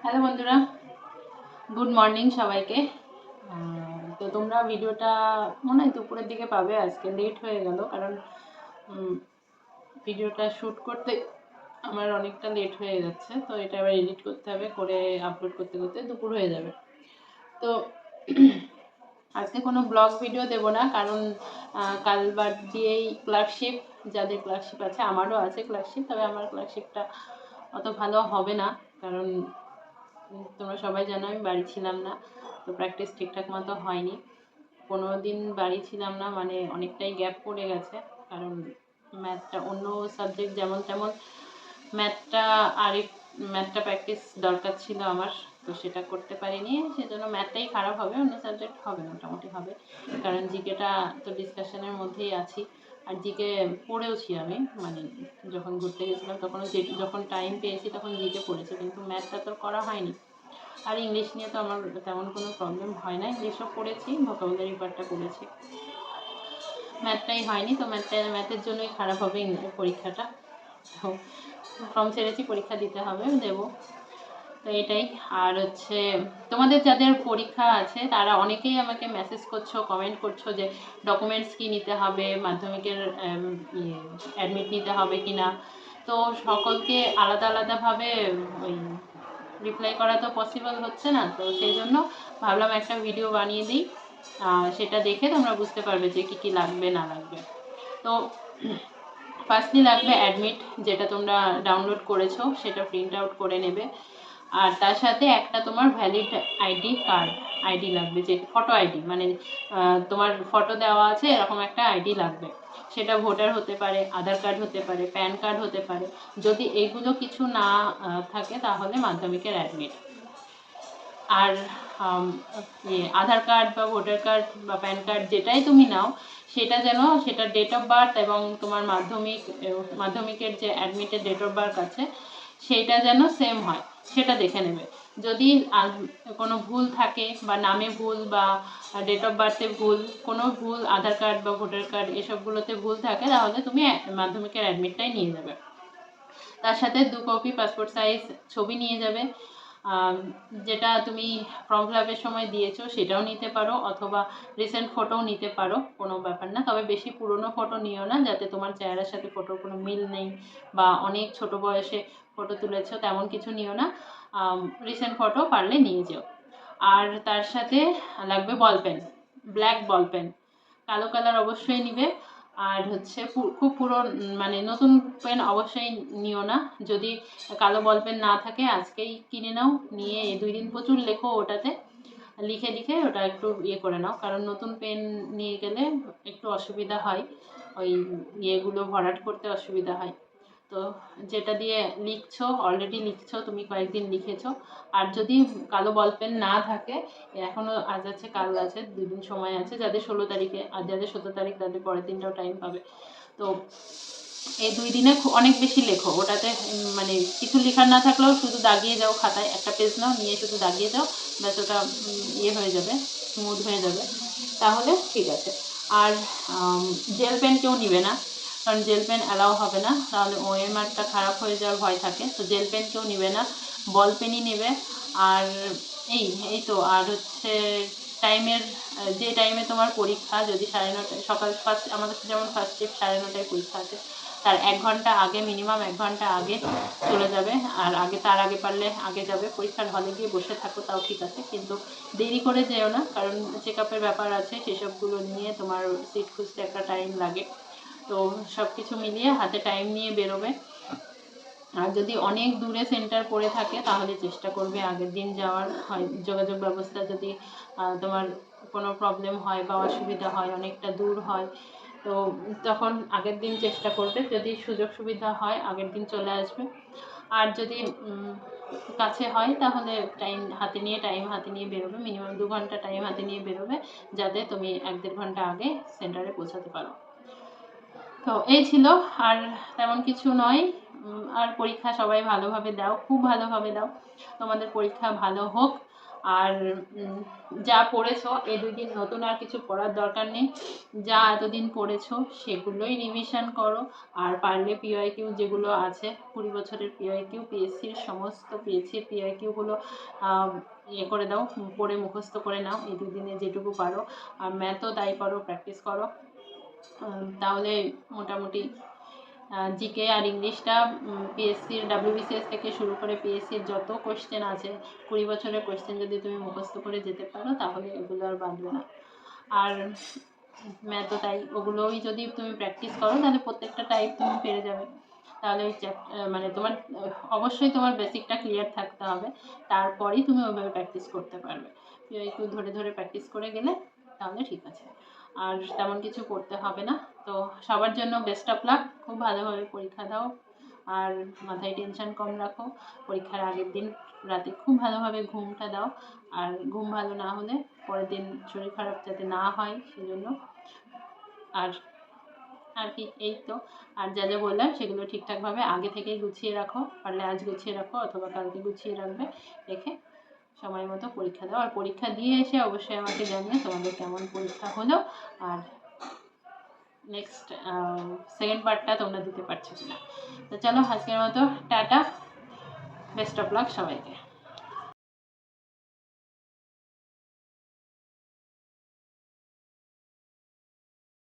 Hello বন্ধুরা, good morning সবাইকে। তো তোমরা ভিডিওটা মনে হয় দুপুরের দিকে পাবে। আজকে লেট হয়ে গেল কারণ ভিডিওটা শ্যুট করতে আমার অনেকটা লেট হয়ে যাচ্ছে। তো এটা আবার এডিট করতে হবে, করে আপলোড করতে করতে দুপুর হয়ে যাবে। তো আজকে কোনো ব্লগ ভিডিও দেব না, কারণ কাল বাদ দিয়েই ক্লার্কশিপ। যাদের ক্লার্কশিপ আছে, আমারও আছে ক্লার্কশিপ, তবে আমার ক্লার্কশিপটা অত ভালো হবে না, কারণ তোমরা সবাই জানো আমি বাড়ি ছিলাম না, তো প্র্যাকটিস ঠিকঠাক মতো হয়নি। 15 দিন বাড়ি ছিলাম না, মানে অনেকটাই গ্যাপ পড়ে গেছে, কারণ ম্যাথটা অন্য সাবজেক্ট যেমন তেমন ম্যাথটা ম্যাথটা প্র্যাকটিস দরকার ছিল আমার, তো সেটা করতে পারিনি। সেজন্য ম্যাথটাই খারাপ হবে, অন্য সাবজেক্ট হবে মোটামুটি হবে, কারণ জিকেটা তো ডিসকাশনের মধ্যেই আছি। আর জিকে পড়েওছি আমি, মানে যখন ঘুরতে গেছিলাম তখন যখন টাইম পেয়েছি তখন জিকে পড়েছি, কিন্তু ম্যাথটা তো করা হয়নি। আর ইংলিশ নিয়ে তো আমার তেমন কোনো প্রবলেম হয় না, ইংলিশও পড়েছি, ভোকাবুলারি পার্টটা পড়েছি, ম্যাথটাই হয়নি। তো ম্যাথের জন্যই খারাপ হবে পরীক্ষাটা। তো ফর্ম ছেড়েছি, পরীক্ষা দিতে হবে, দেবো। তো এটাই। আর হচ্ছে তোমাদের যাদের পরীক্ষা আছে তারা অনেকেই আমাকে মেসেজ করছো, কমেন্ট করছো যে ডকুমেন্টস কি নিতে হবে, মাধ্যমিকের অ্যাডমিট নিতে হবে কি না। তো সকলকে আলাদা আলাদাভাবে ওই রিপ্লাই করা তো পসিবল হচ্ছে না, তো সেই জন্য ভাবলাম একটা ভিডিও বানিয়ে দিই, সেটা দেখে তোমরা বুঝতে পারবে যে কী কী লাগবে না লাগবে। তো ফার্স্টলি লাগবে অ্যাডমিট, যেটা তোমরা ডাউনলোড করেছো সেটা প্রিন্ট আউট করে নেবে। আর তার সাথে একটা তোমার ভ্যালিড আইডি লাগবে, যে ফটো আইডি, মানে তোমার ফটো দেওয়া আছে এরকম একটা আইডি লাগবে। সেটা ভোটার হতে পারে, আধার কার্ড হতে পারে, প্যান কার্ড হতে পারে। যদি এগুলো কিছু না থাকে তাহলে মাধ্যমিকের অ্যাডমিট। আর আধার কার্ড বা ভোটার কার্ড বা প্যান কার্ড যেটাই তুমি নাও, সেটা ডেট অফ বার্থ এবং তোমার মাধ্যমিকের যে অ্যাডমিটের ডেট অফ বার্থ আছে সেইটা যেন সেম হয়, সেটা দেখে নেবে। যদি কোনো ভুল থাকে বা নামে ভুল বা ডেট অফ বার্থে ভুল, কোনো ভুল আধার কার্ড বা ভোটার কার্ড এসবগুলোতে ভুল থাকে, তাহলে তুমি মাধ্যমিকের অ্যাডমিটটাই নিয়ে যাবে। তার সাথে 2 কপি পাসপোর্ট সাইজ ছবি নিয়ে যাবে। যেটা তুমি ফর্ম ফিল আপের সময় দিয়েছো সেটাও নিতে পারো, অথবা রিসেন্ট ফটোও নিতে পারো, কোনো ব্যাপার না। তবে বেশি পুরনো ফটো নিও না, যাতে তোমার চেহারার সাথে ফটোর কোনো মিল নেই বা অনেক ছোট বয়সে ফটো তুলেছো তেমন কিছু নিও না। রিসেন্ট ফটো পারলে নিয়ে যেও। আর তার সাথে লাগবে ball pen, black ball pen, কালো কালার অবশ্যই নিবে। আর হচ্ছে খুব মানে নতুন পেন অবশ্যই নিও না। যদি কালো বল পেন না থাকে আজকেই কিনে নাও, নিয়ে 2 দিন প্রচুর লেখো ওটাতে, লিখে লিখে ওটা একটু করে নাও, কারণ নতুন পেন নিয়ে গেলে একটু অসুবিধা হয়, ওই ইয়েগুলো ভরাট করতে অসুবিধা হয়। তো যেটা দিয়ে লিখছো, অলরেডি লিখছো, তুমি কয়েকদিন লিখেছো। আর যদি কালো বল পেন না থাকে, এখনও আজ আছে কাল আছে, 2 দিন সময় আছে, যাদের 16 তারিখে, আর যাদের 17 তারিখ তাদের পরের দিনটাও টাইম পাবে। তো এই 2 দিনে অনেক বেশি লেখো ওটাতে, মানে কিছু লেখার না থাকলেও শুধু দাগিয়ে যাও খাতায়, একটা পেজ নাও, নিয়ে শুধু দাগিয়ে যাও, ব্যাস ওটা হয়ে যাবে, স্মুথ হয়ে যাবে, তাহলে ঠিক আছে। আর জেল পেন কেউ নিবে না, কারণ জেল পেন অ্যালাউ হবে না, তাহলে ওএমআরটা খারাপ হয়ে যাওয়ার ভয় থাকে, তো জেল পেন কেউ নিবে না, বল পেনই নেবে। আর এই এই তো। আর হচ্ছে টাইমের, যে টাইমে তোমার পরীক্ষা, যদি 9:30 সকাল আমাদের যেমন ফার্স্ট শিফট 9:30টায় পরীক্ষা আছে, তার 1 ঘন্টা আগে, মিনিমাম 1 ঘন্টা আগে চলে যাবে। আর তার আগে পারলে আগে যাবে, পরীক্ষার হলে গিয়ে বসে থাকো তাও ঠিক আছে, কিন্তু দেরি করে যেও না, কারণ চেক আপের ব্যাপার আছে, সেসবগুলো নিয়ে তোমার সিট খুঁজতে একটা টাইম লাগে। তো সব কিছু মিলিয়ে হাতে টাইম নিয়ে বেরোবে। আর যদি অনেক দূরে সেন্টার পড়ে থাকে তাহলে চেষ্টা করবে আগের দিন যাওয়ার, হয় যোগাযোগ ব্যবস্থা যদি তোমার কোনো প্রবলেম হয় বা অসুবিধা হয়, অনেকটা দূর হয়, তো তখন আগের দিন চেষ্টা করবে, যদি সুযোগ সুবিধা হয় আগের দিন চলে আসবে। আর যদি কাছে হয় তাহলে টাইম হাতে নিয়ে বেরোবে, মিনিমাম 2 ঘন্টা টাইম হাতে নিয়ে বেরোবে, যাতে তুমি 1-1.5 ঘন্টা আগে সেন্টারে পৌঁছাতে পারো। তো এই ছিল, আর তেমন কিছু নয়। আর পরীক্ষা সবাই ভালোভাবে দাও, খুব ভালোভাবে দাও, তোমাদের পরীক্ষা ভালো হোক। আর যা পড়েছো এই 2 দিন নতুন আর কিছু পড়ার দরকার নেই, যা এতদিন পড়েছো সেগুলোই রিভিশন করো। আর পারলে পিওয়াইকিউ যেগুলো আছে 20 বছরের পিওয়াইকিউ, পিএসসির সমস্ত পিওয়াইকিউগুলো ইয়ে করে দাও, পড়ে মুখস্থ করে নাও এই 2 দিনে যেটুকু পারো। আর ম্যাথও তাই করো, প্র্যাকটিস করো, তাহলে মোটামুটি জিকে আর ইংলিশটা পিএসসির ডাব্লিউবিসিএস থেকে শুরু করে পিএসসির যত কোশ্চেন আছে 20 বছরের কোশ্চেন যদি তুমি মুখস্থ করে যেতে পারো তাহলে এগুলো আর বাঁধবে না। আর ম্যাথও তাই, ওগুলোই যদি তুমি প্র্যাকটিস করো তাহলে প্রত্যেকটা টাইপ তুমি পেরে যাবে। তাহলে ওই মানে তোমার অবশ্যই তোমার বেসিকটা ক্লিয়ার থাকতে হবে, তারপরেই তুমি ওইভাবে প্র্যাকটিস করতে পারবে। একটু ধরে ধরে প্র্যাকটিস করে গেলে তাহলে ঠিক আছে, আর তেমন কিছু করতে হবে না। তো সবার জন্য বেস্ট অফ লাক, খুব ভালোভাবে পরীক্ষা দাও, আর মাথায় টেনশন কম রাখো। পরীক্ষার আগের দিন রাতে খুব ভালোভাবে ঘুমটা দাও, আর ঘুম ভালো না হলে পরের দিন শরীর খারাপ যাতে না হয় সেজন্য। আর আর কি, এই তো। আর যা যা বললাম সেগুলো ঠিকঠাকভাবে আগে থেকেই গুছিয়ে রাখো, পারলে আজ গুছিয়ে রাখো অথবা কালকে গুছিয়ে রাখবে, রেখে সময় মতো পরীক্ষা দাও। আর পরীক্ষা দিয়ে এসে অবশ্যই আমাকে জানিয়ে তোমাদের কেমন পরীক্ষা হলো, আর নেক্সট সেকেন্ড পার্টটা তোমরা দিতে পারছো কিনা। তো চলো আজকের মতো টাটা, বেস্ট অফ লাক সবাইকে।